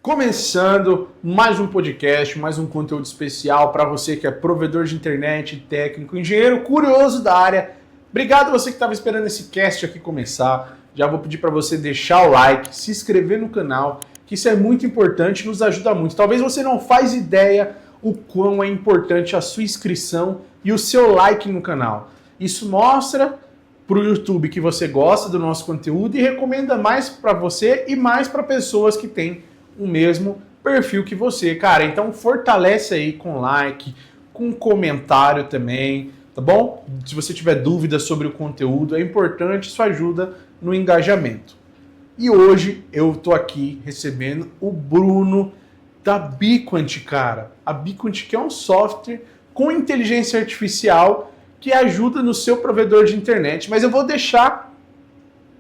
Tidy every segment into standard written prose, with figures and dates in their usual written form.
Começando mais um podcast, mais um conteúdo especial para você que é provedor de internet, técnico, engenheiro curioso da área. Obrigado você que estava esperando esse cast aqui começar. Já vou pedir para você deixar o like, se inscrever no canal, que isso é muito importante e nos ajuda muito. Talvez você não faz ideia o quão é importante a sua inscrição e o seu like no canal. Isso mostra para o YouTube que você gosta do nosso conteúdo e recomenda mais para você e mais para pessoas que têm o mesmo perfil que você, cara. Então fortalece aí com like, com comentário também, tá bom? Se você tiver dúvidas sobre o conteúdo, é importante, isso ajuda no engajamento. E hoje eu tô aqui recebendo o Bruno da Biquant, cara. A Biquant que é um software com inteligência artificial que ajuda no seu provedor de internet, mas eu vou deixar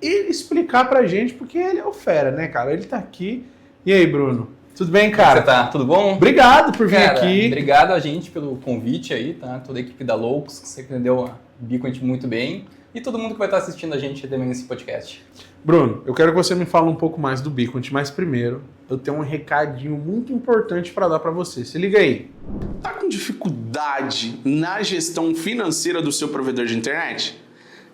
ele explicar pra gente, porque ele é o fera, né, cara? Ele tá aqui. E aí, Bruno? Tudo bem, cara? Como você tá? Tudo bom? Obrigado por vir aqui. Obrigado a gente pelo convite aí, tá? Toda a equipe da Loucos, que você entendeu a Biquant muito bem. E todo mundo que vai estar assistindo a gente também nesse podcast. Bruno, eu quero que você me fale um pouco mais do Biquant, mas primeiro eu tenho um recadinho muito importante para dar para você. Se liga aí. Tá com dificuldade na gestão financeira do seu provedor de internet?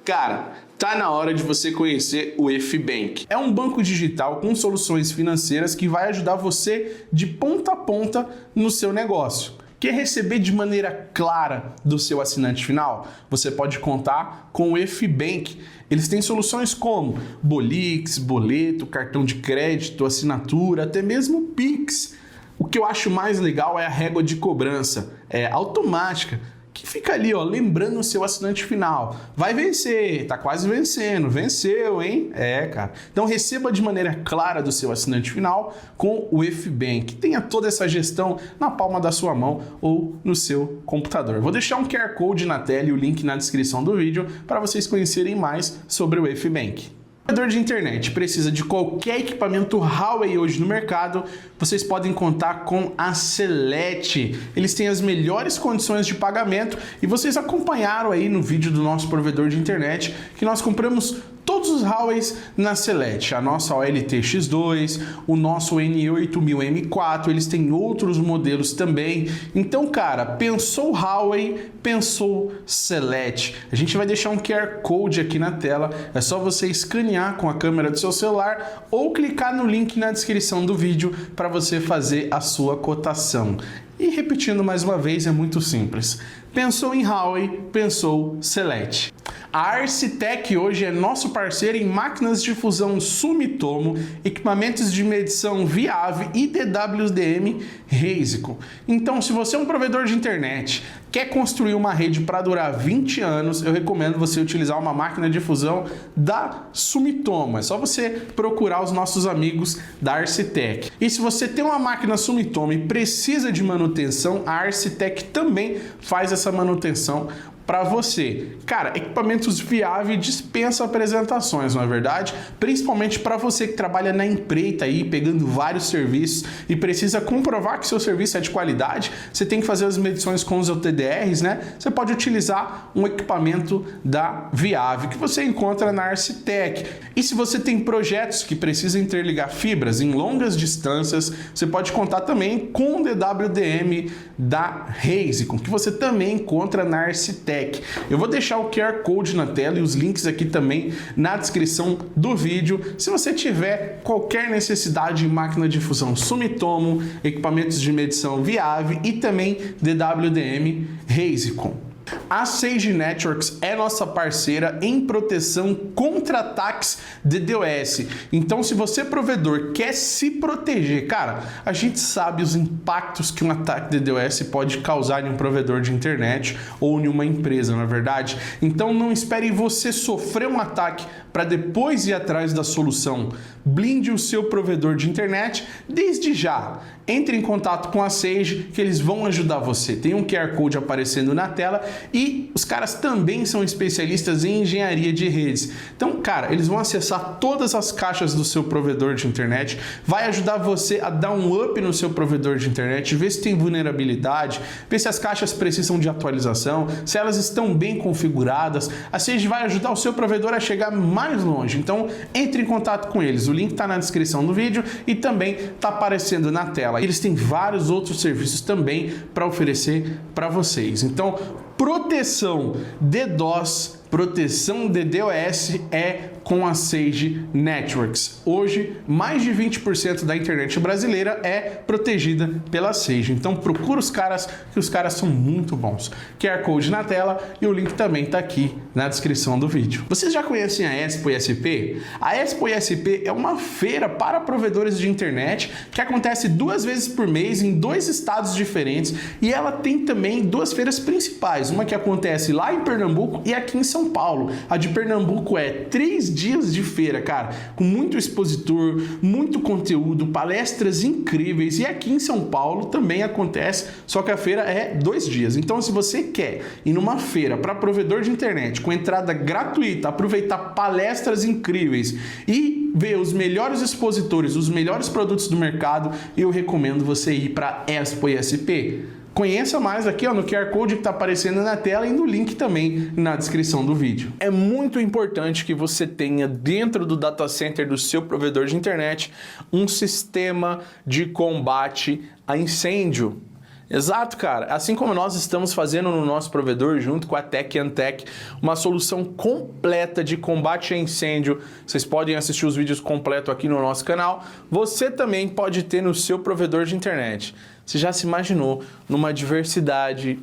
Cara, tá na hora de você conhecer o Fbank. É um banco digital com soluções financeiras que vai ajudar você de ponta a ponta no seu negócio. Quer receber de maneira clara do seu assinante final? Você pode contar com o Fbank. Eles têm soluções como Bolix, boleto, cartão de crédito, assinatura, até mesmo Pix. O que eu acho mais legal é a régua de cobrança, é automática, que fica ali, ó, lembrando o seu assinante final. Vai vencer, tá quase vencendo, venceu, hein? É, cara. Então receba de maneira clara do seu assinante final com o Fbank. Tenha toda essa gestão na palma da sua mão ou no seu computador. Vou deixar um QR Code na tela e o link na descrição do vídeo para vocês conhecerem mais sobre o Fbank. O provedor de internet precisa de qualquer equipamento Huawei hoje no mercado, vocês podem contar com a Celete. Eles têm as melhores condições de pagamento e vocês acompanharam aí no vídeo do nosso provedor de internet que nós compramos todos os Huaweis na Celete, a nossa OLT X2, o nosso N8000M4, eles têm outros modelos também. Então, cara, pensou Huawei, pensou Celete. A gente vai deixar um QR Code aqui na tela, é só você escanear com a câmera do seu celular ou clicar no link na descrição do vídeo para você fazer a sua cotação. E repetindo mais uma vez, é muito simples. Pensou em Huawei, pensou Celete. A Arcitec hoje é nosso parceiro em máquinas de fusão Sumitomo, equipamentos de medição Viave e DWDM Reisicon. Então, se você é um provedor de internet, quer construir uma rede para durar 20 anos, eu recomendo você utilizar uma máquina de fusão da Sumitomo. É só você procurar os nossos amigos da Arcitec. E se você tem uma máquina Sumitomo e precisa de manutenção, a Arcitec também faz essa manutenção para você. Cara, equipamentos Viave dispensa apresentações, não é verdade? Principalmente para você que trabalha na empreita aí, pegando vários serviços e precisa comprovar que seu serviço é de qualidade, você tem que fazer as medições com os LTDRs, né? Você pode utilizar um equipamento da Viave, que você encontra na Arcitec. E se você tem projetos que precisam interligar fibras em longas distâncias, você pode contar também com o DWDM da Reisicon, que você também encontra na Arcitec. Eu vou deixar o QR Code na tela e os links aqui também na descrição do vídeo. Se você tiver qualquer necessidade de máquina de fusão Sumitomo, equipamentos de medição Viave e também DWDM Reisicon. A Sage Networks é nossa parceira em proteção contra ataques DDoS. Então, se você, provedor, quer se proteger, cara, a gente sabe os impactos que um ataque DDoS pode causar em um provedor de internet ou em uma empresa, não é verdade? Então, não espere você sofrer um ataque para depois ir atrás da solução. Blinde o seu provedor de internet desde já. Entre em contato com a Sage que eles vão ajudar você. Tem um QR Code aparecendo na tela e os caras também são especialistas em engenharia de redes. Então, cara, eles vão acessar todas as caixas do seu provedor de internet, vai ajudar você a dar um up no seu provedor de internet, ver se tem vulnerabilidade, ver se as caixas precisam de atualização, se elas estão bem configuradas. A Sage vai ajudar o seu provedor a chegar mais longe. Então, entre em contato com eles. O link está na descrição do vídeo e também está aparecendo na tela. Eles têm vários outros serviços também para oferecer para vocês. Então, proteção de DDoS, proteção de DDoS é com a Sage Networks. Hoje, mais de 20% da internet brasileira é protegida pela Sage. Então procura os caras, que os caras são muito bons. QR Code na tela e o link também está aqui na descrição do vídeo. Vocês já conhecem a Expo ISP? A Expo ISP é uma feira para provedores de internet que acontece 2 vezes por mês em 2 estados diferentes e ela tem também 2 feiras principais, uma que acontece lá em Pernambuco e aqui em São Paulo. A de Pernambuco é 3 dias de feira, cara, com muito expositor, muito conteúdo, palestras incríveis, e aqui em São Paulo também acontece, só que a feira é 2 dias. Então, se você quer ir numa feira para provedor de internet com entrada gratuita, aproveitar palestras incríveis e ver os melhores expositores, os melhores produtos do mercado, eu recomendo você ir para a Expo ISP. Conheça mais aqui no QR Code que está aparecendo na tela e no link também na descrição do vídeo. É muito importante que você tenha dentro do data center do seu provedor de internet um sistema de combate a incêndio. Exato, cara. Assim como nós estamos fazendo no nosso provedor, junto com a TechAntech, uma solução completa de combate a incêndio. Vocês podem assistir os vídeos completos aqui no nosso canal. Você também pode ter no seu provedor de internet. Você já se imaginou numa diversidade?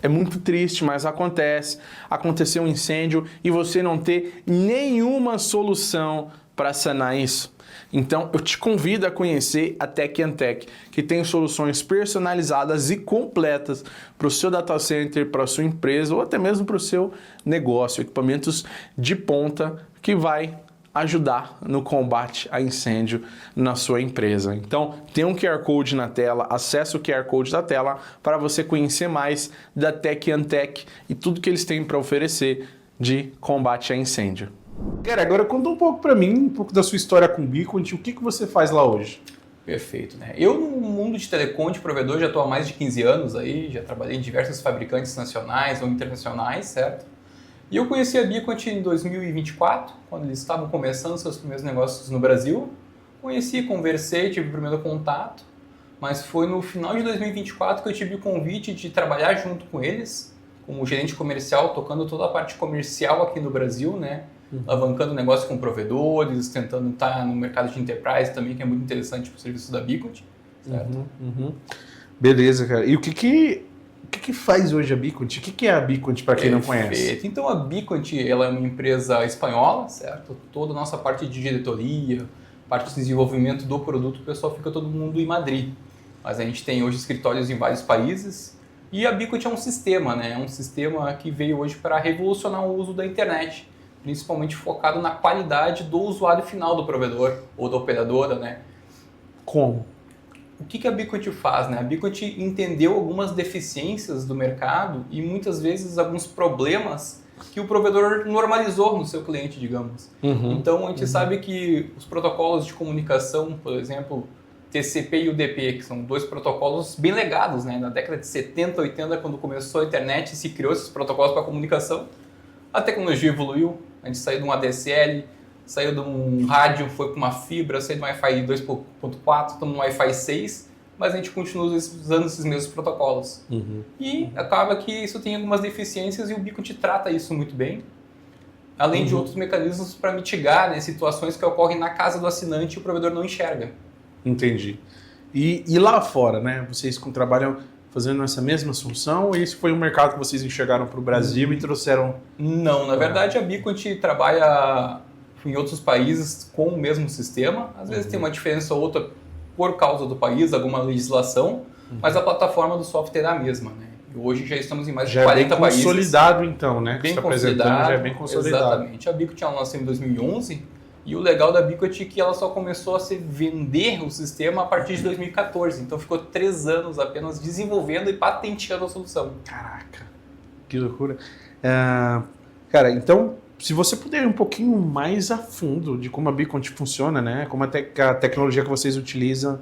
É muito triste, mas acontece. Aconteceu um incêndio e você não ter nenhuma solução para sanar isso. Então, eu te convido a conhecer a TechAntech, que tem soluções personalizadas e completas para o seu data center, para a sua empresa ou até mesmo para o seu negócio. Equipamentos de ponta que vai ajudar no combate a incêndio na sua empresa. Então, tem um QR Code na tela, acesse o QR Code da tela para você conhecer mais da TechAntech e tudo que eles têm para oferecer de combate a incêndio. Cara, agora conta um pouco para mim, um pouco da sua história com o Beacon, o que você faz lá hoje? Perfeito, né? Eu no mundo de telecom, de provedor, já estou há mais de 15 anos aí, já trabalhei em diversos fabricantes nacionais ou internacionais, certo? E eu conheci a Beacon em 2024, quando eles estavam começando seus primeiros negócios no Brasil. Conheci, conversei, tive o primeiro contato, mas foi no final de 2024 que eu tive o convite de trabalhar junto com eles, como gerente comercial, tocando toda a parte comercial aqui no Brasil, né? Alavancando negócio com provedores, tentando estar no mercado de enterprise também, que é muito interessante para o serviço da Beacon, certo? Beleza, cara. E o que faz hoje a Beacon? O que é a Beacon, para quem não conhece? Então a Beacon, ela é uma empresa espanhola, certo? Toda a nossa parte de diretoria, parte de desenvolvimento do produto, o pessoal fica todo mundo em Madrid. Mas a gente tem hoje escritórios em vários países e a Beacon é um sistema, né? É um sistema que veio hoje para revolucionar o uso da internet, principalmente focado na qualidade do usuário final do provedor ou da operadora, né? Como? O que a Beacon faz, né? A Beacon entendeu algumas deficiências do mercado e muitas vezes alguns problemas que o provedor normalizou no seu cliente, digamos. Então a gente sabe que os protocolos de comunicação, por exemplo, TCP e UDP, que são 2 protocolos bem legados, né? Na década de 70, 80, quando começou a internet, se criou esses protocolos para comunicação. A tecnologia evoluiu, a gente saiu de um ADSL, saiu de um rádio, foi para uma fibra, saiu de um Wi-Fi 2.4, estamos no Wi-Fi 6, mas a gente continua usando esses mesmos protocolos. E acaba que isso tem algumas deficiências e o Beacon trata isso muito bem, além de outros mecanismos para mitigar, né, situações que ocorrem na casa do assinante e o provedor não enxerga. Entendi. E lá fora, né? Vocês trabalham fazendo essa mesma solução ou esse foi um mercado que vocês enxergaram para o Brasil e trouxeram? Não, na verdade a Beacon trabalha em outros países com o mesmo sistema. Às vezes tem uma diferença ou outra por causa do país, alguma legislação, mas a plataforma do software é a mesma, né? E hoje já estamos em mais de 40 países. Já é bem consolidado então, né? Bem que consolidado, já é bem consolidado. Exatamente. A Beacon ela nasceu em 2011 e o legal da Beacon é que ela só começou a se vender o sistema a partir de 2014. Então ficou 3 anos apenas desenvolvendo e patenteando a solução. Caraca, que loucura. Cara, então, se você puder ir um pouquinho mais a fundo de como a Beacon funciona, né? Como a tecnologia que vocês utilizam,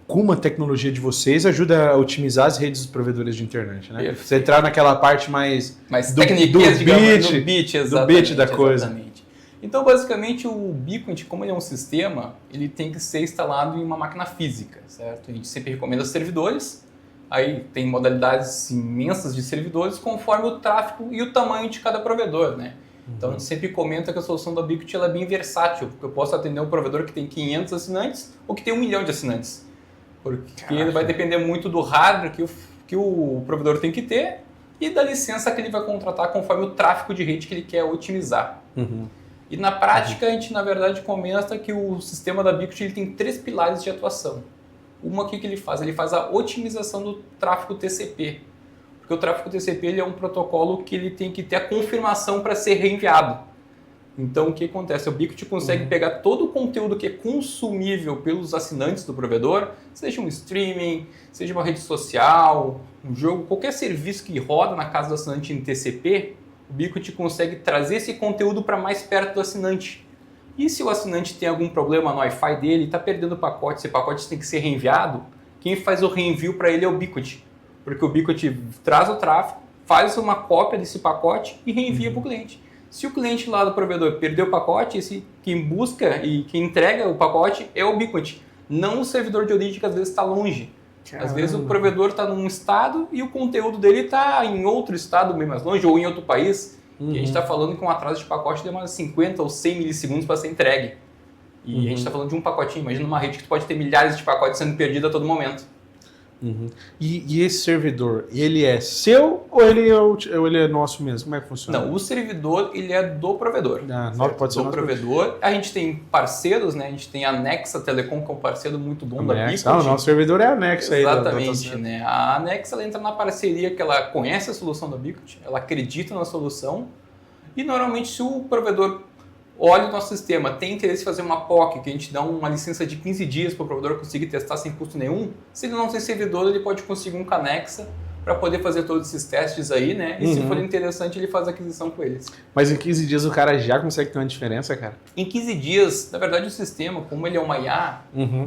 como a tecnologia de vocês ajuda a otimizar as redes dos provedores de internet, né? Perfeito. Você entrar naquela parte mais técnicas, digamos, do no bit, do bit da coisa. Exatamente. Então, basicamente, o Biquant, como ele é um sistema, ele tem que ser instalado em uma máquina física, certo? A gente sempre recomenda servidores, aí tem modalidades imensas de servidores conforme o tráfego e o tamanho de cada provedor, né? Então, a gente sempre comenta que a solução da Biquant ela é bem versátil, porque eu posso atender um provedor que tem 500 assinantes ou que tem 1 milhão de assinantes. Porque ele vai depender muito do hardware que o provedor tem que ter e da licença que ele vai contratar conforme o tráfego de rede que ele quer otimizar. E na prática, a gente, na verdade, comenta que o sistema da Biquant ele tem 3 pilares de atuação. Uma, o que ele faz? Ele faz a otimização do tráfego TCP. Porque o tráfego TCP ele é um protocolo que ele tem que ter a confirmação para ser reenviado. Então, o que acontece? O Biquant consegue pegar todo o conteúdo que é consumível pelos assinantes do provedor, seja um streaming, seja uma rede social, um jogo, qualquer serviço que roda na casa do assinante em TCP, o Biquant consegue trazer esse conteúdo para mais perto do assinante. E se o assinante tem algum problema no Wi-Fi dele, está perdendo o pacote, esse pacote tem que ser reenviado, quem faz o reenvio para ele é o Biquant. Porque o Biquant traz o tráfego, faz uma cópia desse pacote e reenvia para o cliente. Se o cliente lá do provedor perdeu o pacote, quem busca e quem entrega o pacote é o Biquant, não o servidor de origem que às vezes está longe. Caramba. Às vezes o provedor está num estado e o conteúdo dele está em outro estado bem mais longe ou em outro país. E a gente está falando que um atraso de pacote demora 50 ou 100 milissegundos para ser entregue. E a gente está falando de um pacotinho. Imagina uma rede que tu pode ter milhares de pacotes sendo perdidos a todo momento. E esse servidor, ele é seu ou ele é nosso mesmo? Como é que funciona? Não, o servidor ele é do provedor. Pode ser do provedor. A gente tem parceiros, né? A gente tem a Nexa Telecom, que é um parceiro muito bom da Biquant. O nosso servidor é a Nexa. Exatamente, né? A Nexa ela entra na parceria que ela conhece a solução da Biquant, ela acredita na solução e normalmente se o provedor olha o nosso sistema, tem interesse em fazer uma POC, que a gente dá uma licença de 15 dias para o provedor conseguir testar sem custo nenhum, se ele não tem servidor, ele pode conseguir um Canexa para poder fazer todos esses testes aí, né? E se for interessante, ele faz a aquisição com eles. Mas em 15 dias o cara já consegue ter uma diferença, cara? Em 15 dias, na verdade, o sistema, como ele é uma IA,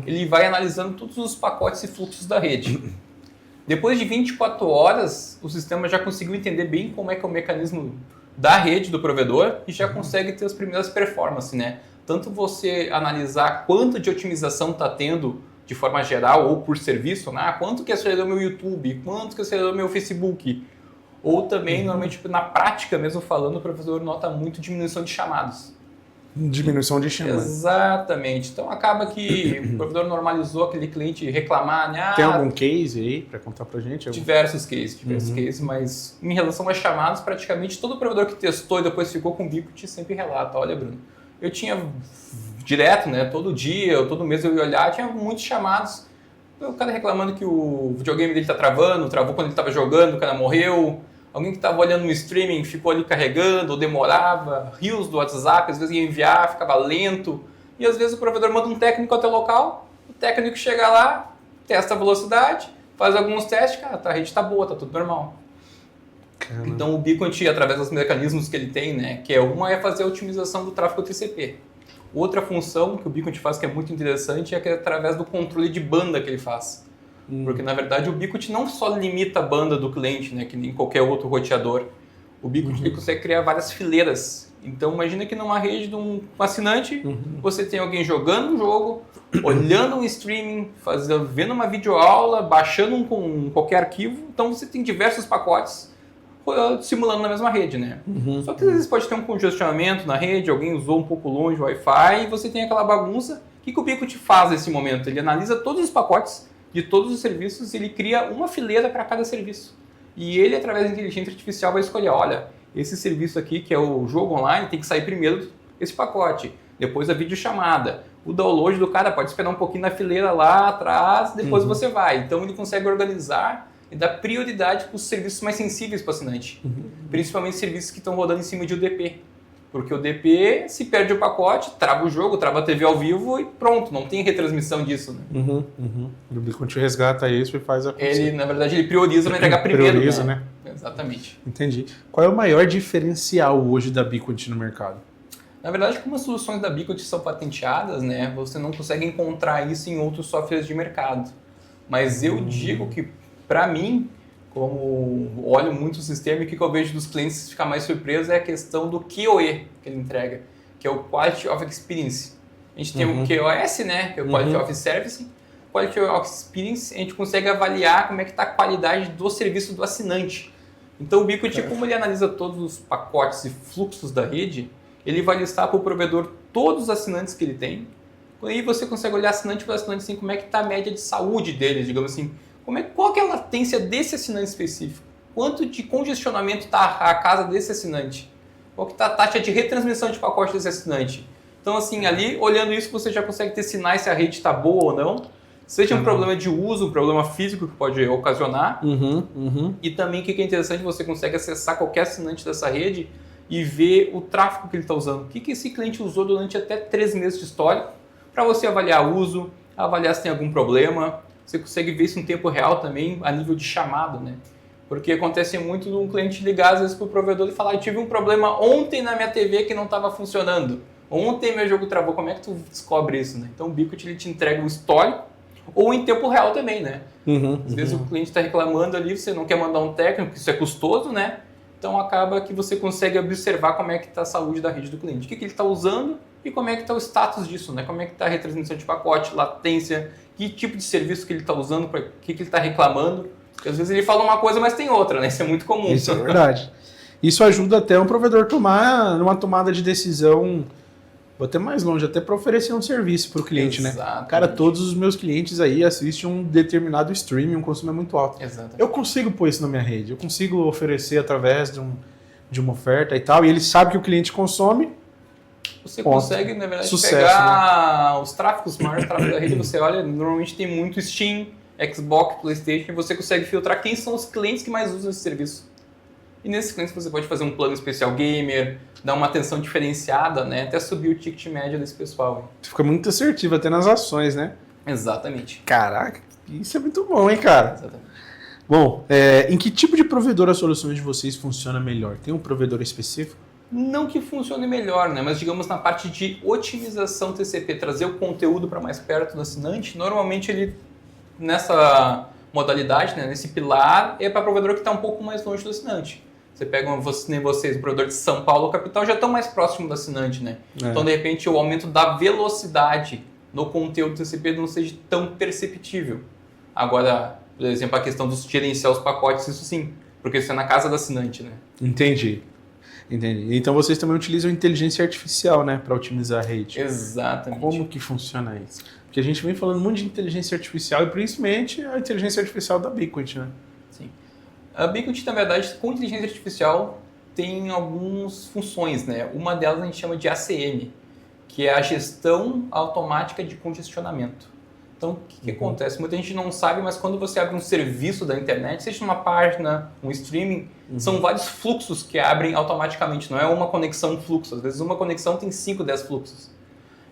ele vai analisando todos os pacotes e fluxos da rede. Depois de 24 horas, o sistema já conseguiu entender bem como é que é o mecanismo da rede do provedor e já consegue ter as primeiras performances, né? Tanto você analisar quanto de otimização está tendo de forma geral ou por serviço, né? Quanto que acelerou meu YouTube, quanto que acelerou meu Facebook. Ou também, normalmente, na prática mesmo falando, o provedor nota muito diminuição de chamados. Diminuição de chamadas. Exatamente. Então acaba que o provedor normalizou aquele cliente reclamar, né? Tem algum case aí para contar pra gente? Diversos cases, mas em relação a chamados, praticamente todo provedor que testou e depois ficou com o Biquant sempre relata, olha Bruno, eu tinha direto, né, todo dia, ou todo mês eu ia olhar, tinha muitos chamados, o cara reclamando que o videogame dele tá travando, travou quando ele estava jogando, o cara morreu, alguém que estava olhando no streaming ficou ali carregando, ou demorava, rios do WhatsApp, às vezes ia enviar, ficava lento, e às vezes o provedor manda um técnico até o local, o técnico chega lá, testa a velocidade, faz alguns testes, cara, a rede está boa, tá tudo normal. Caramba. Então o Biquant, através dos mecanismos que ele tem, né, que uma é fazer a otimização do tráfego TCP. Outra função que o Biquant faz que é muito interessante é que é através do controle de banda que ele faz. Porque, na verdade, o Biquant não só limita a banda do cliente, né, que nem qualquer outro roteador. O Biquant ele consegue criar várias fileiras. Então, imagina que numa rede de um assinante, você tem alguém jogando um jogo, olhando um streaming, vendo uma videoaula, baixando qualquer arquivo. Então, você tem diversos pacotes simulando na mesma rede, né? Só que às vezes pode ter um congestionamento na rede, alguém usou um pouco longe o Wi-Fi e você tem aquela bagunça. O que o Biquant faz nesse momento? Ele analisa todos os pacotes de todos os serviços, ele cria uma fileira para cada serviço. E ele, através da inteligência artificial, vai escolher, olha, esse serviço aqui, que é o jogo online, tem que sair primeiro esse pacote, depois a videochamada. O download do cara pode esperar um pouquinho na fileira lá atrás, depois você vai. Então ele consegue organizar e dar prioridade para os serviços mais sensíveis para o assinante. Principalmente serviços que estão rodando em cima de UDP. Porque o DP, se perde o pacote, trava o jogo, trava a TV ao vivo e pronto, não tem retransmissão disso. Né? O Biquant resgata isso e faz a coisa. Ele, na verdade, ele prioriza para entregar primeiro. Prioriza, né? Exatamente. Entendi. Qual é o maior diferencial hoje da Biquant no mercado? Na verdade, como as soluções da Biquant são patenteadas, né, você não consegue encontrar isso em outros softwares de mercado. Mas eu digo que, para mim, como olho muito o sistema e o que eu vejo dos clientes ficar mais surpreso é a questão do QoE que ele entrega. que é o Quality of Experience. A gente tem o QoS, né, que é o Quality of Service. Quality of Experience, a gente consegue avaliar como é que está a qualidade do serviço do assinante. Então o Biquity, como ele analisa todos os pacotes e fluxos da rede, ele vai listar para o provedor todos os assinantes que ele tem. E aí você consegue olhar assinante por assinante, assim, como é que está a média de saúde deles, digamos assim. Qual que é a latência desse assinante específico? Quanto de congestionamento está a casa desse assinante? Qual que está a taxa de retransmissão de pacote desse assinante? Então, assim, ali, olhando isso, você já consegue ter sinais se a rede está boa ou não. Seja um problema de uso, um problema físico que pode ocasionar. E também, o que é interessante, você consegue acessar qualquer assinante dessa rede e ver o tráfego que ele está usando. O que esse cliente usou durante até 3 meses de histórico, para você avaliar o uso, avaliar se tem algum problema. Você consegue ver isso em tempo real também, a nível de chamado, né? Porque acontece muito de um cliente ligar, às vezes, para o provedor e falar: eu tive um problema ontem na minha TV que não estava funcionando. Ontem meu jogo travou. Como é que tu descobre isso, né? Então o Biquity, ele te entrega o histórico, ou em tempo real também, né? Às vezes o cliente está reclamando ali, você não quer mandar um técnico, isso é custoso, né? Então acaba que você consegue observar como é que está a saúde da rede do cliente. O que ele está usando e como é que está o status disso, né? Como é que está a retransmissão de pacote, latência, que tipo de serviço que ele está usando, o que ele está reclamando. Porque às vezes ele fala uma coisa, mas tem outra, né? Isso é muito comum. Isso é verdade. Isso ajuda até um provedor tomar uma tomada de decisão, vou até mais longe, até para oferecer um serviço para o cliente, Exatamente. né? Cara, todos os meus clientes aí assistem um determinado streaming, um consumo é muito alto. Exatamente. Eu consigo pôr isso na minha rede, eu consigo oferecer através de uma oferta e tal, e ele sabe que o cliente consome. Você consegue, na verdade, Sucesso, pegar os tráfegos, os maiores tráfegos da rede, você olha, normalmente tem muito Steam, Xbox, PlayStation, e você consegue filtrar quem são os clientes que mais usam esse serviço. E nesses clientes você pode fazer um plano especial gamer, dar uma atenção diferenciada, né? Até subir o ticket médio desse pessoal. Fica muito assertivo até nas ações, né? Exatamente. Caraca, isso é muito bom, hein, cara? Exatamente. Bom, em que tipo de provedor as soluções de vocês funciona melhor? Tem um provedor específico? Não que funcione melhor, né? Mas digamos na parte de otimização TCP, trazer o conteúdo para mais perto do assinante, normalmente ele, nessa modalidade, né, nesse pilar, é para provedor que está um pouco mais longe do assinante. Você pega vocês, o provedor de São Paulo, capital, já estão mais próximo do assinante, né? Então, de repente, o aumento da velocidade no conteúdo TCP não seja tão perceptível. Agora, por exemplo, a questão dos gerenciar os pacotes, isso sim, porque isso é na casa do assinante, né? Entendi. Então vocês também utilizam inteligência artificial, né, para otimizar a rede. Exatamente. Como que funciona isso? Porque a gente vem falando muito de inteligência artificial e principalmente a inteligência artificial da Biquity, né? Sim. A Biquity, na verdade, com inteligência artificial tem algumas funções, né? Uma delas a gente chama de ACM, que é a gestão automática de congestionamento. Então, o que acontece? Muita gente não sabe, mas quando você abre um serviço da internet, seja uma página, um streaming, são vários fluxos que abrem automaticamente, não é uma conexão fluxo. Às vezes uma conexão tem 5, 10 fluxos.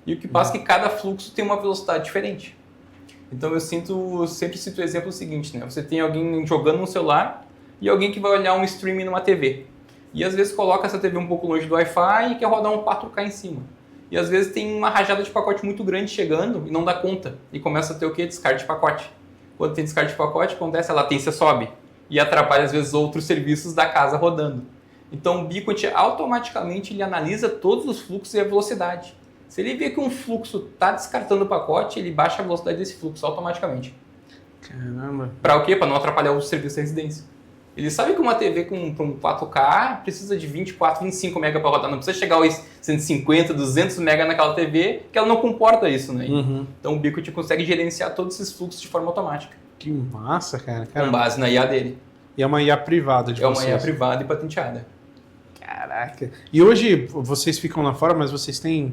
E o que passa é que cada fluxo tem uma velocidade diferente. Então eu sempre cito o exemplo seguinte, né? Você tem alguém jogando no celular e alguém que vai olhar um streaming numa TV. E às vezes coloca essa TV um pouco longe do Wi-Fi e quer rodar um 4K em cima. E às vezes tem uma rajada de pacote muito grande chegando e não dá conta. E começa a ter o quê? Descarte de pacote. Quando tem descarte de pacote, acontece, a latência sobe. E atrapalha, às vezes, outros serviços da casa rodando. Então o Biquity automaticamente ele analisa todos os fluxos e a velocidade. Se ele vê que um fluxo está descartando o pacote, ele baixa a velocidade desse fluxo automaticamente. Caramba. Para o quê? Para não atrapalhar o serviço da residência. Ele sabe que uma TV com um 4K precisa de 24, 25 MB para rodar. Não precisa chegar aos 150, 200 MB naquela TV, que ela não comporta isso, né? Então o Biquity consegue gerenciar todos esses fluxos de forma automática. Que massa, cara. Com base na IA dele. E é uma IA privada de vocês. É uma IA privada e patenteada. Caraca. E hoje vocês ficam lá fora, mas vocês têm...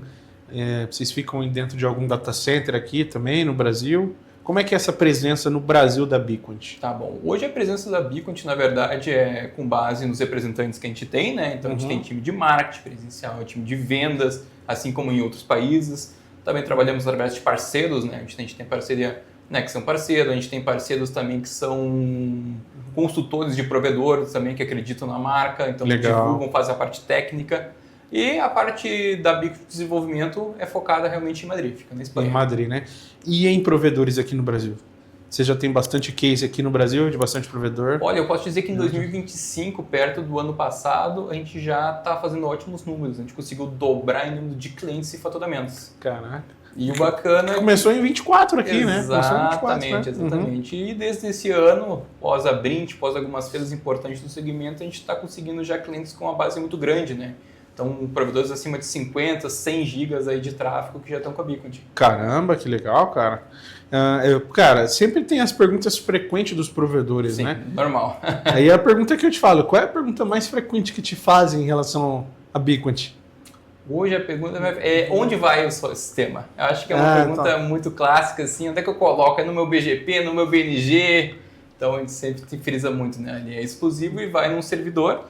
vocês ficam dentro de algum data center aqui também, no Brasil? Como é que é essa presença no Brasil da Biquity? Tá bom. Hoje a presença da Biquity, na verdade, é com base nos representantes que a gente tem, né? Então a gente tem time de marketing presencial, time de vendas, assim como em outros países. Também trabalhamos através de parceiros, né? A gente tem parceria, né, que são parceiros, a gente tem parceiros também que são consultores de provedores também que acreditam na marca, então divulgam, fazem a parte técnica. E a parte da Biquity de desenvolvimento é focada realmente em Madrid, fica na Espanha. Em Madrid, né? E em provedores aqui no Brasil? Você já tem bastante case aqui no Brasil, de bastante provedor? Olha, eu posso dizer que em 2025, perto do ano passado, a gente já está fazendo ótimos números. A gente conseguiu dobrar em número de clientes e faturamentos. Caraca. E o bacana... Começou em 24 aqui, né? Exatamente, exatamente. E desde esse ano, pós a Brint, pós algumas feiras importantes do segmento, a gente está conseguindo já clientes com uma base muito grande, né? Então, provedores acima de 50, 100 gigas aí de tráfego que já estão com a Beacont. Caramba, que legal, cara. Cara, sempre tem as perguntas frequentes dos provedores, Sim, né? Normal. Aí a pergunta que eu te falo, qual é a pergunta mais frequente que te fazem em relação à Beacont? Hoje a pergunta é onde vai o seu sistema? Eu acho que é uma pergunta muito clássica, assim, onde é que eu coloco? É no meu BGP, no meu BNG? Então a gente sempre frisa muito, né? Ele é exclusivo e vai num servidor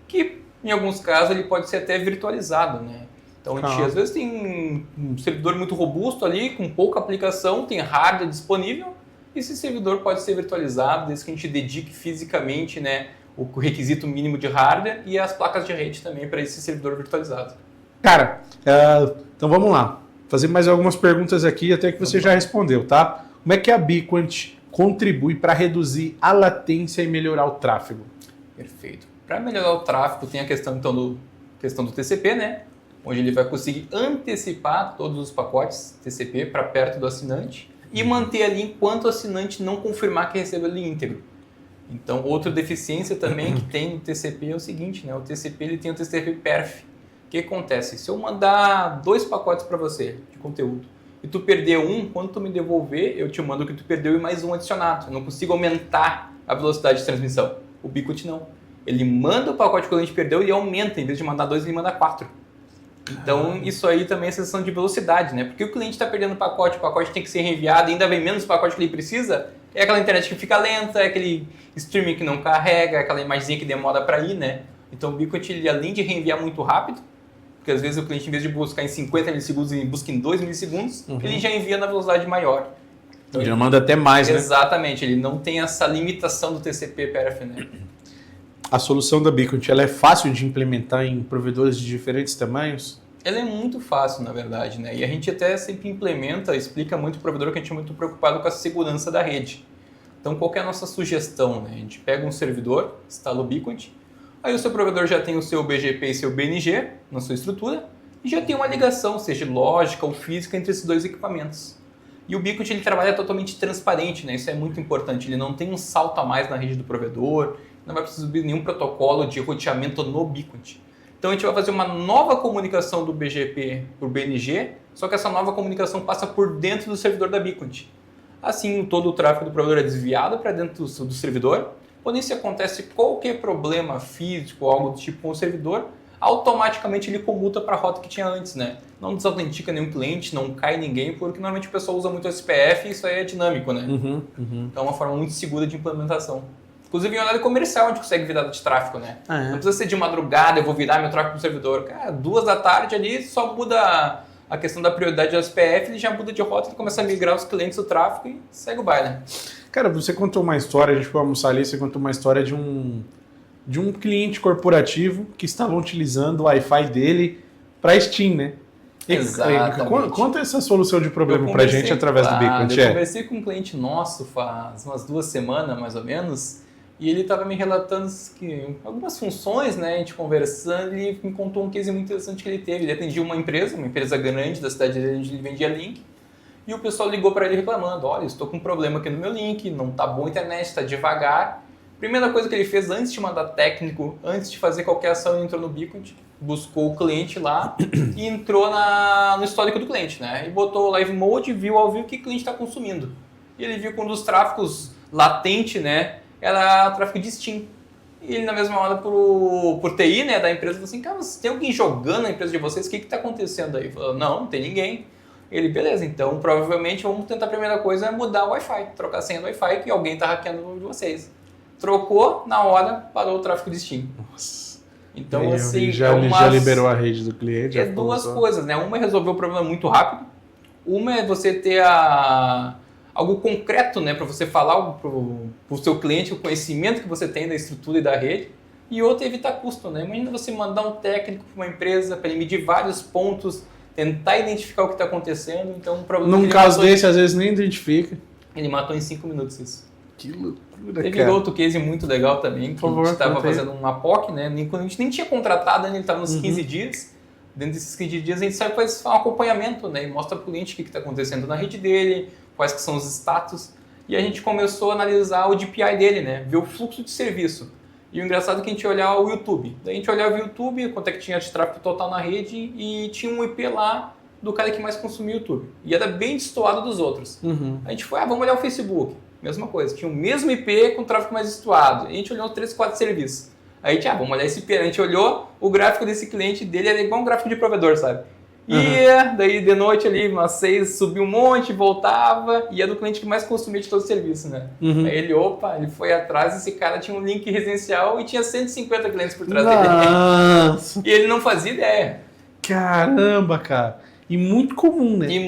que, em alguns casos, ele pode ser até virtualizado, né? Então a gente às vezes tem um servidor muito robusto ali, com pouca aplicação, tem hardware disponível, e esse servidor pode ser virtualizado, desde que a gente dedique fisicamente, né, o requisito mínimo de hardware e as placas de rede também para esse servidor virtualizado. Cara, então vamos lá. Fazer mais algumas perguntas aqui, até que você já respondeu, tá? Como é que a Beacont contribui para reduzir a latência e melhorar o tráfego? Perfeito. Para melhorar o tráfego, tem a questão, então, do TCP, né? Onde ele vai conseguir antecipar todos os pacotes TCP para perto do assinante e manter ali enquanto o assinante não confirmar que recebeu ele íntegro. Então, outra deficiência também que tem no TCP é o seguinte, né? O TCP ele tem o TCP perf. O que acontece? Se eu mandar 2 pacotes para você de conteúdo e tu perder um, quando tu me devolver, eu te mando o que tu perdeu e mais um adicionado. Eu não consigo aumentar a velocidade de transmissão. O Beacont não. Ele manda o pacote que o cliente perdeu e aumenta. Em vez de mandar 2, ele manda 4. Então, isso aí também é sensação de velocidade, né? Porque o cliente está perdendo o pacote tem que ser reenviado, ainda vem menos pacote que ele precisa. É aquela internet que fica lenta, é aquele streaming que não carrega, é aquela imagenzinha que demora para ir, né? Então, o Beacont, ele, além de reenviar muito rápido, porque às vezes o cliente, em vez de buscar em 50 milissegundos, ele busca em 2 milissegundos, ele já envia na velocidade maior. Então, já manda até mais, né? Exatamente, ele não tem essa limitação do TCP perf, né? A solução da Beacont, ela é fácil de implementar em provedores de diferentes tamanhos? Ela é muito fácil, na verdade, né? E a gente até sempre implementa, explica muito para o provedor que a gente é muito preocupado com a segurança da rede. Então, qual que é a nossa sugestão, né? A gente pega um servidor, instala o Beacont, aí o seu provedor já tem o seu BGP e seu BNG na sua estrutura e já tem uma ligação, seja lógica ou física, entre esses 2 equipamentos. E o Beacont, ele trabalha totalmente transparente, né? Isso é muito importante. Ele não tem um salto a mais na rede do provedor, não vai precisar subir nenhum protocolo de roteamento no Beacont. Então a gente vai fazer uma nova comunicação do BGP para o BNG, só que essa nova comunicação passa por dentro do servidor da Beacont. Assim, todo o tráfego do provedor é desviado para dentro do servidor. Quando isso acontece, qualquer problema físico ou algo do tipo com o servidor, automaticamente ele comuta para a rota que tinha antes, né? Não desautentica nenhum cliente, não cai ninguém, porque normalmente o pessoal usa muito SPF e isso aí é dinâmico, né? Então é uma forma muito segura de implementação. Inclusive em horário comercial a gente consegue virar de tráfego, né? Não precisa ser de madrugada, eu vou virar meu tráfego pro servidor. Cara, 2 da tarde ali só muda a questão da prioridade do SPF, ele já muda de rota, ele começa a migrar os clientes do tráfego e segue o baile. Cara, você contou uma história, a gente foi almoçar ali, você contou uma história de um cliente corporativo que estava utilizando o Wi-Fi dele para Steam, né? Exatamente. Conta essa solução de problema pra gente através do Beacont. Eu conversei com um cliente nosso faz umas 2 semanas, mais ou menos, e ele estava me relatando que algumas funções, né, a gente conversando, ele me contou um case muito interessante que ele teve. Ele atendia uma empresa grande da cidade dele, onde ele vendia link, e o pessoal ligou para ele reclamando: olha, estou com um problema aqui no meu link, não tá bom a internet, está devagar. Primeira coisa que ele fez antes de mandar técnico, antes de fazer qualquer ação, ele entrou no Beacont, buscou o cliente lá e entrou no histórico do cliente, né? E botou o live mode, viu ao vivo o que o cliente está consumindo. E ele viu que um dos tráfegos latente, né, era tráfego de Steam. E ele, na mesma hora, por TI, né, da empresa, falou assim: cara, tem alguém jogando na empresa de vocês? O que está acontecendo aí? Ele falou: não tem ninguém. Ele: beleza, então provavelmente vamos tentar a primeira coisa é mudar o Wi-Fi, trocar a senha do Wi-Fi, que alguém está hackeando de vocês. Trocou, na hora, parou o tráfego de Steam. Nossa. Então, assim... Ele já liberou a rede do cliente. É 2 coisas, né? Uma é resolver o problema muito rápido. Uma é você ter algo concreto, né? Para você falar pro seu cliente o conhecimento que você tem da estrutura e da rede. E outra é evitar custo, né? Imagina você mandar um técnico para uma empresa para ele medir vários pontos, tentar identificar o que está acontecendo. Então, num caso desse, às vezes nem identifica. Ele matou em 5 minutos isso. Que loucura, Teve cara. outro case muito legal também, que a gente estava fazendo uma POC, né? A gente nem tinha contratado, né? Ele estava nos 15 dias. Dentro desses 15 dias a gente sai e faz um acompanhamento, né? E mostra para o cliente o que está acontecendo na rede dele, quais que são os status. E a gente começou a analisar o DPI dele, né? Ver o fluxo de serviço. E o engraçado é que a gente olhava o YouTube. Daí a gente olhava o YouTube, quanto é que tinha de tráfego total na rede, e tinha um IP lá do cara que mais consumia o YouTube. E era bem destoado dos outros. A gente foi, vamos olhar o Facebook. Mesma coisa, tinha o mesmo IP com tráfego mais destoado. E a gente olhou 3, 4 serviços. Aí a gente, vamos olhar esse IP. A gente olhou, o gráfico desse cliente dele era igual um gráfico de provedor, sabe? E daí de noite ali, umas 6, subiu um monte, voltava, e é do cliente que mais consumia de todo o serviço, né? Aí ele, ele foi atrás, esse cara tinha um link residencial e tinha 150 clientes por trás dele. E ele não fazia ideia. Caramba, cara. E muito comum, né? E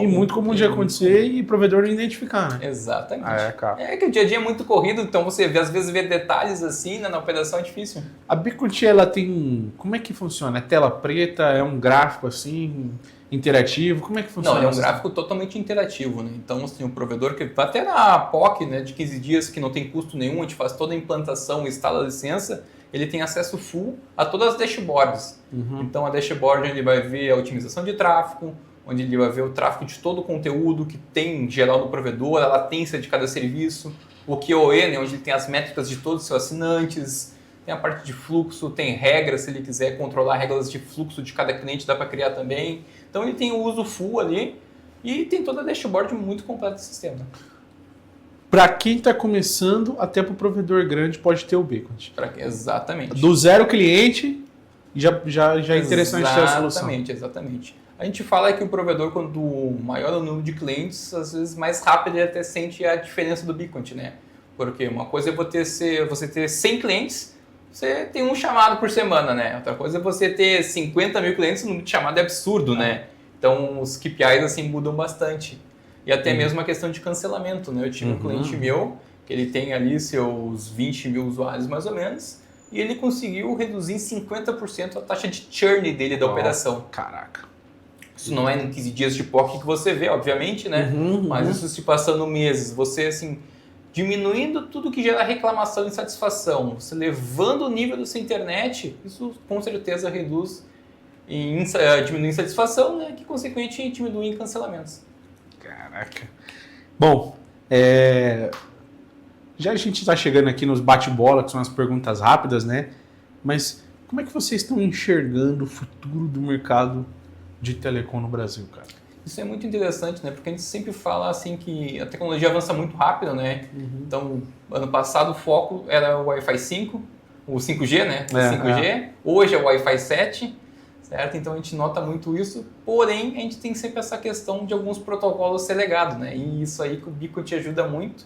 muito comum de acontecer e provedor não identificar, né? Exatamente. Cara. É que o dia a dia é muito corrido, então você às vezes vê detalhes assim, né, na operação é difícil. A Bicoty, ela tem... Como é que funciona? É tela preta? É um gráfico assim, interativo? Como é que funciona? Não, é um gráfico totalmente interativo, né? Então, assim, o provedor que até na POC, né, de 15 dias, que não tem custo nenhum, a gente faz toda a implantação, instala a licença, ele tem acesso full a todas as dashboards. Então, a dashboard ele vai ver a otimização de tráfego, onde ele vai ver o tráfego de todo o conteúdo que tem geral do provedor, a latência de cada serviço, o QoE, né, onde ele tem as métricas de todos os seus assinantes, tem a parte de fluxo, tem regras, se ele quiser controlar regras de fluxo de cada cliente, dá para criar também. Então, ele tem o uso full ali e tem toda a dashboard muito completa do sistema. Para quem está começando, até para o provedor grande pode ter o Bicoty. Exatamente. Do zero cliente, já é interessante ter a solução. Exatamente. A gente fala que o provedor, quando maior o número de clientes, às vezes mais rápido ele até sente a diferença do Bicoty, né? Porque uma coisa é você ter 100 clientes, você tem um chamado por semana, né? Outra coisa é você ter 50 mil clientes, o número de chamado é absurdo, né? Então os KPIs assim mudam bastante. E até mesmo a questão de cancelamento, né? Eu tive um cliente meu, que ele tem ali seus 20 mil usuários mais ou menos, e ele conseguiu reduzir em 50% a taxa de churn dele da operação. Caraca. Isso não é em 15 dias de POC que você vê, obviamente, né? Mas isso se passando meses, você assim, diminuindo tudo que gera reclamação e insatisfação, você levando o nível da sua internet, isso com certeza reduz diminui insatisfação, né? Que consequentemente diminui em cancelamentos. Caraca. Bom, já a gente está chegando aqui nos bate-bola, que são as perguntas rápidas, né? Mas como é que vocês estão enxergando o futuro do mercado de telecom no Brasil, cara? Isso é muito interessante, né? Porque a gente sempre fala assim que a tecnologia avança muito rápido, né? Então, ano passado o foco era o Wi-Fi 5, o 5G, né? O 5G. Hoje é o Wi-Fi 7. Certo? Então a gente nota muito isso, porém a gente tem sempre essa questão de alguns protocolos ser legado, né? E isso aí que o Bicoty ajuda muito,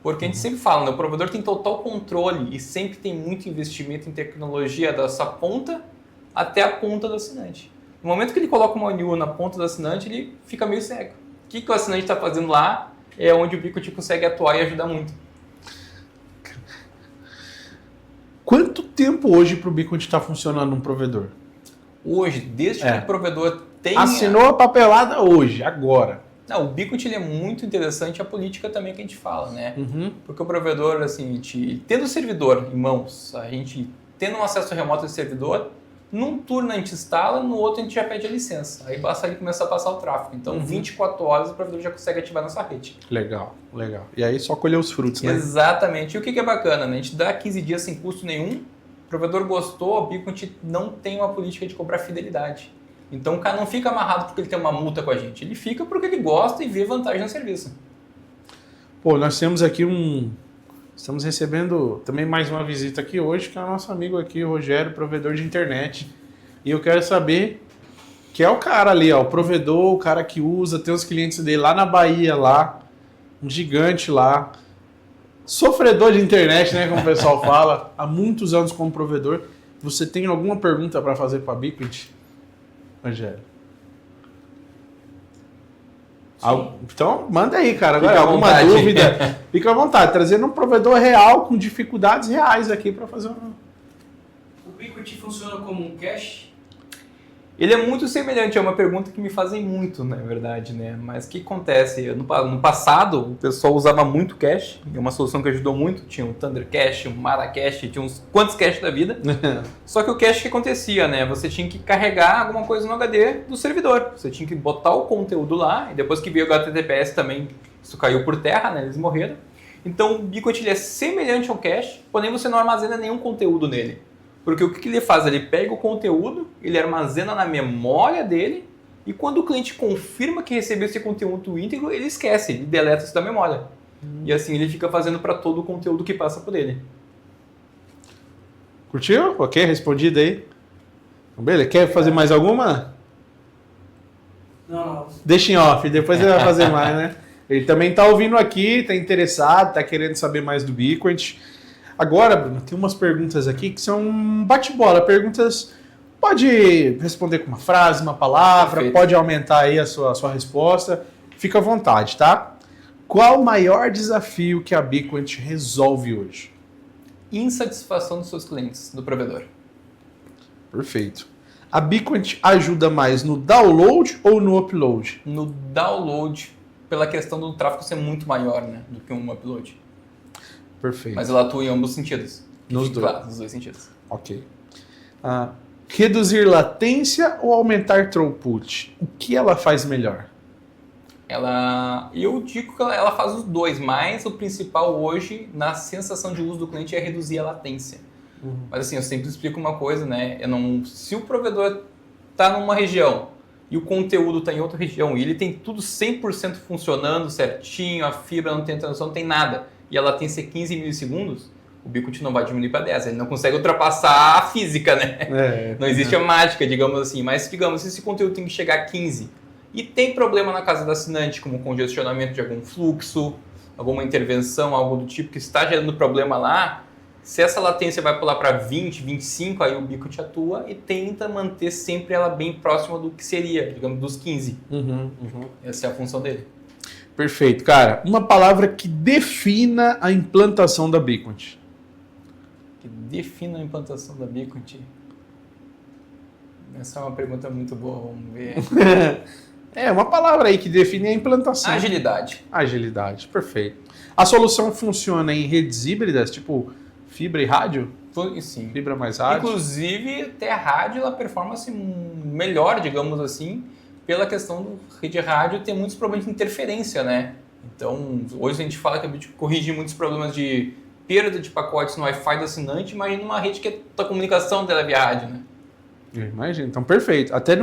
porque a gente sempre fala, né? O provedor tem total controle e sempre tem muito investimento em tecnologia da sua ponta até a ponta do assinante. No momento que ele coloca uma ONU na ponta do assinante, ele fica meio cego. O que o assinante está fazendo lá é onde o Bicoty consegue atuar e ajudar muito. Quanto tempo hoje para o Bicoty estar funcionando num provedor? Hoje, desde que o provedor tem... Assinou a papelada hoje, agora. Não, o Bicoty ele é muito interessante, a política também que a gente fala, né? Porque o provedor, assim, tendo o servidor em mãos, a gente tendo um acesso remoto ao servidor, num turno a gente instala, no outro a gente já pede a licença. Aí basta ele começar a passar o tráfego. Então, 24 horas o provedor já consegue ativar nossa rede. Legal, legal. E aí só colher os frutos, né? Exatamente. E o que é bacana, né? A gente dá 15 dias sem custo nenhum, o provedor gostou, o Bicoty não tem uma política de cobrar fidelidade. Então o cara não fica amarrado porque ele tem uma multa com a gente. Ele fica porque ele gosta e vê vantagem no serviço. Pô, nós temos aqui estamos recebendo também mais uma visita aqui hoje, que é o nosso amigo aqui, o Rogério, provedor de internet. E eu quero saber que é o cara ali, ó, o provedor, o cara que usa, tem os clientes dele lá na Bahia, lá, um gigante lá. Sofredor de internet, né, como o pessoal fala, há muitos anos como provedor. Você tem alguma pergunta para fazer para a Bicoty, Rogério? Então, manda aí, cara. Agora, alguma dúvida, fica à vontade. Trazendo um provedor real, com dificuldades reais aqui para fazer uma... O Bicoty funciona como um cache? Ele é muito semelhante, é uma pergunta que me fazem muito, na verdade, né? Mas o que acontece? No passado, o pessoal usava muito cache, é uma solução que ajudou muito. Tinha o Thunder Cache, o Mara Cache, tinha uns quantos caches da vida. Só que o cache que acontecia, né? Você tinha que carregar alguma coisa no HD do servidor. Você tinha que botar o conteúdo lá, e depois que veio o HTTPS também, isso caiu por terra, né? Eles morreram. Então o Bitcoin ele é semelhante ao cache, porém você não armazena nenhum conteúdo nele. Porque o que ele faz? Ele pega o conteúdo, ele armazena na memória dele, e quando o cliente confirma que recebeu esse conteúdo íntegro, ele esquece, ele deleta isso da memória. E assim ele fica fazendo para todo o conteúdo que passa por ele. Curtiu? Ok, respondido aí. Beleza, quer fazer mais alguma? Não. Deixa em off, depois ele vai fazer mais, né? Ele também está ouvindo aqui, está interessado, está querendo saber mais do Bitcoin. Agora, Bruno, tem umas perguntas aqui que são bate-bola. Perguntas, pode responder com uma frase, uma palavra, Perfeito. pode aumentar aí a sua resposta. Fica à vontade, tá? Qual o maior desafio que a Bitcoin resolve hoje? Insatisfação dos seus clientes, do provedor. Perfeito. A Bitcoin ajuda mais no download ou no upload? No download, pela questão do tráfego ser muito maior, né, do que um upload. Perfeito. Mas ela atua em ambos os sentidos. Nos Fique dois. claro, nos dois sentidos. Ok. Reduzir latência ou aumentar throughput? O que ela faz melhor? Eu digo que ela faz os dois, mas o principal hoje, na sensação de uso do cliente, é reduzir a latência. Mas assim, eu sempre explico uma coisa, né? Se o provedor está numa região e o conteúdo está em outra região e ele tem tudo 100% funcionando certinho, a fibra não tem transição, não tem nada, e a latência é 15 milissegundos, o Bitcoin não vai diminuir para 10, ele não consegue ultrapassar a física, né? Não existe a mágica, digamos assim, mas digamos, se esse conteúdo tem que chegar a 15 e tem problema na casa do assinante, como congestionamento de algum fluxo, alguma intervenção, algo do tipo que está gerando problema lá, se essa latência vai pular para 20, 25, aí o Bitcoin atua e tenta manter sempre ela bem próxima do que seria, digamos, dos 15. Essa é a função dele. Perfeito, cara. Uma palavra que defina a implantação da Bitcoin. Que defina a implantação da Bitcoin? Essa é uma pergunta muito boa, vamos ver. É, uma palavra aí que define a implantação. Agilidade. Agilidade, perfeito. A solução funciona em redes híbridas, tipo fibra e rádio? Sim. Fibra mais rádio? Inclusive, até a rádio, ela performance melhor, digamos assim, pela questão do rede rádio ter muitos problemas de interferência, né? Então, hoje a gente fala que a Bitcoin corrige muitos problemas de perda de pacotes no Wi-Fi do assinante, imagina uma rede que a comunicação dela é via rádio, né? Imagina, então perfeito. Até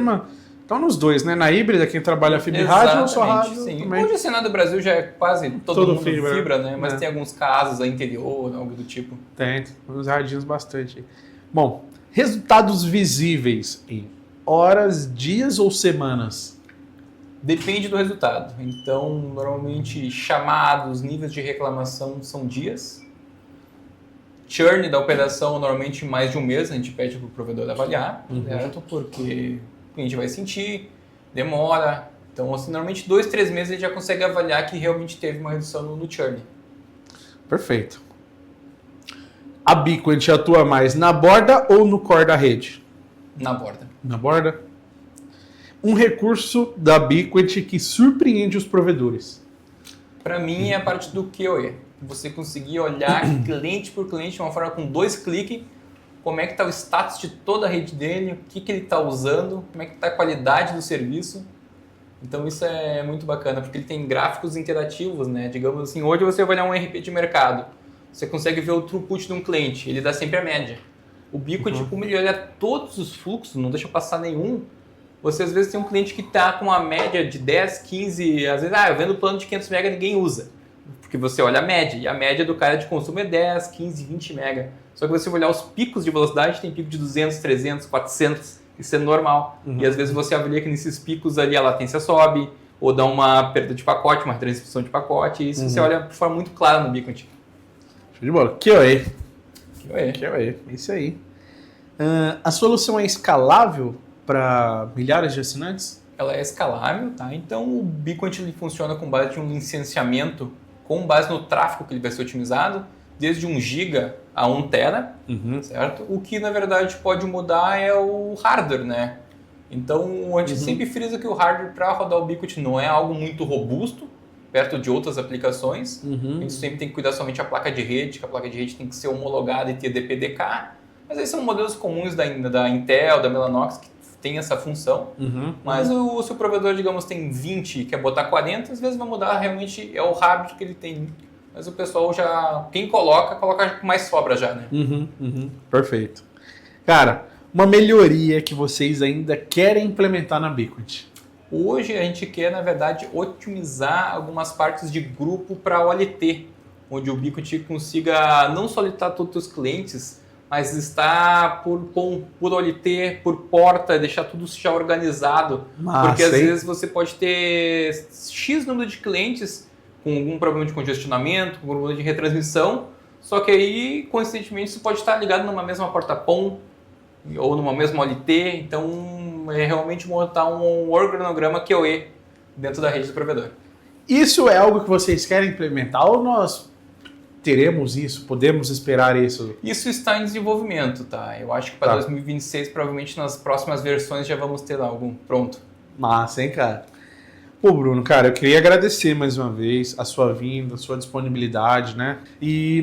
então nos dois, né? Na híbrida, quem trabalha fibra e rádio ou só rádio? Sim. Também. Hoje o Senado do Brasil já é quase todo mundo fibra, né? Mas né? tem alguns casos aí interior, algo do tipo. Tem uns radinhos bastante. Bom, resultados visíveis em horas, dias ou semanas? Depende do resultado. Então, normalmente, chamados, níveis de reclamação são dias. Churn da operação, normalmente mais de um mês, a gente pede para o provedor avaliar, certo? Porque o cliente vai sentir, demora. Então, assim, normalmente 2, 3 meses ele já consegue avaliar que realmente teve uma redução no churn. Perfeito. A Bitcoin atua mais na borda ou no core da rede? Na borda. Na borda. Um recurso da Bitcoin que surpreende os provedores. Para mim é a parte do QoE. Você conseguir olhar cliente por cliente de uma forma com 2 cliques, como é que está o status de toda a rede dele, o que ele está usando, como é que está a qualidade do serviço. Então isso é muito bacana, porque ele tem gráficos interativos, né? Digamos assim, hoje você vai olhar um RP de mercado, você consegue ver o throughput de um cliente, ele dá sempre a média. O Bitcoin, como ele olha todos os fluxos, não deixa passar nenhum, você às vezes tem um cliente que está com uma média de 10, 15, às vezes, eu vendo plano de 500 MB, ninguém usa. Porque você olha a média, e a média do cara de consumo é 10, 15, 20 MB. Só que você olhar os picos de velocidade, tem pico de 200, 300, 400, isso é normal. E às vezes você avalia que nesses picos ali a latência sobe, ou dá uma perda de pacote, uma transmissão de pacote, e isso você olha de forma muito clara no Bitcoin. Show de bola. QoE. QoE. QoE, isso aí. A solução é escalável para milhares de assinantes? Ela é escalável, tá? Então o Bitcoin ele funciona com base de um licenciamento, com base no tráfego que ele vai ser otimizado, desde 1 GB a 1 TB, certo? O que na verdade pode mudar é o hardware, né? Então, a gente sempre frisa que o hardware para rodar o Biquity não é algo muito robusto, perto de outras aplicações. A gente sempre tem que cuidar somente da placa de rede, que a placa de rede tem que ser homologada e ter DPDK. Mas aí são modelos comuns da Intel, da Mellanox, que tem essa função. Mas se o provedor, digamos, tem 20 e quer botar 40, às vezes vai mudar, realmente é o hardware que ele tem. Mas o pessoal já, quem coloca com mais sobra já, né? Perfeito. Cara, uma melhoria que vocês ainda querem implementar na Biquity? Hoje a gente quer, na verdade, otimizar algumas partes de grupo para OLT, onde o Biquity consiga não só litar todos os clientes, mas estar por OLT, por porta, deixar tudo já organizado. Porque às vezes você pode ter X número de clientes com algum problema de congestionamento, com problema de retransmissão, só que aí, coincidentemente, você pode estar ligado numa mesma porta PON ou numa mesma OLT, então é realmente montar um organograma QoE dentro da rede do provedor. Isso é algo que vocês querem implementar ou nós teremos isso? Podemos esperar isso? Isso está em desenvolvimento, tá? Eu acho que para 2026, provavelmente nas próximas versões já vamos ter algo pronto. Massa, hein, cara? Pô, Bruno, cara, eu queria agradecer mais uma vez a sua vinda, a sua disponibilidade, né?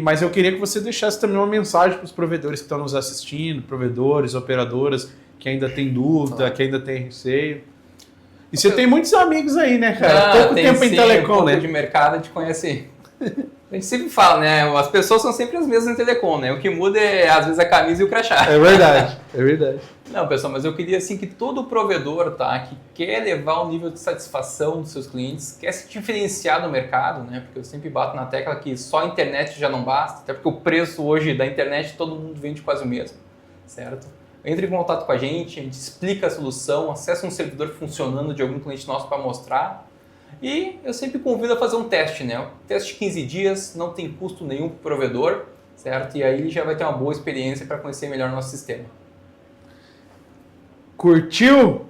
Mas eu queria que você deixasse também uma mensagem para os provedores que estão nos assistindo, provedores, operadoras, que ainda tem dúvida, que ainda tem receio. E você tem muitos amigos aí, né, cara? Pouco tempo em telecom, né? De mercado a gente conhece. A gente sempre fala, né? As pessoas são sempre as mesmas em telecom, né? O que muda é, às vezes, a camisa e o crachá. É verdade, é verdade. Não, pessoal, mas eu queria, assim, que todo provedor, tá? Que quer levar o nível de satisfação dos seus clientes, quer se diferenciar no mercado, né? Porque eu sempre bato na tecla que só a internet já não basta, até porque o preço hoje da internet todo mundo vende quase o mesmo, certo? Entre em contato com a gente explica a solução, acessa um servidor funcionando de algum cliente nosso para mostrar. E eu sempre convido a fazer um teste, né? Um teste de 15 dias, não tem custo nenhum para o provedor, certo? E aí ele já vai ter uma boa experiência para conhecer melhor o nosso sistema. Curtiu?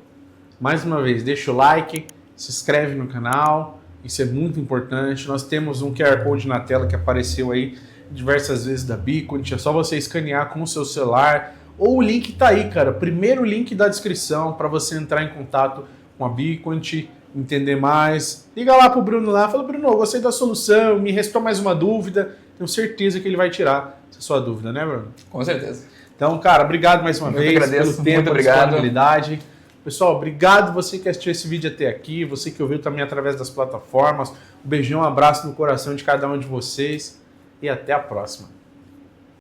Mais uma vez, deixa o like, se inscreve no canal, isso é muito importante. Nós temos um QR Code na tela que apareceu aí diversas vezes da Biquity, é só você escanear com o seu celular, ou o link tá aí, cara, primeiro link da descrição para você entrar em contato com a Biquity, entender mais. Liga lá pro Bruno lá, fala: Bruno, eu gostei da solução, me restou mais uma dúvida, tenho certeza que ele vai tirar essa sua dúvida, né, Bruno? Com certeza. Então, cara, obrigado mais uma vez pelo tempo, pela disponibilidade. Pessoal, obrigado você que assistiu esse vídeo até aqui, você que ouviu também através das plataformas. Um beijão, um abraço no coração de cada um de vocês e até a próxima.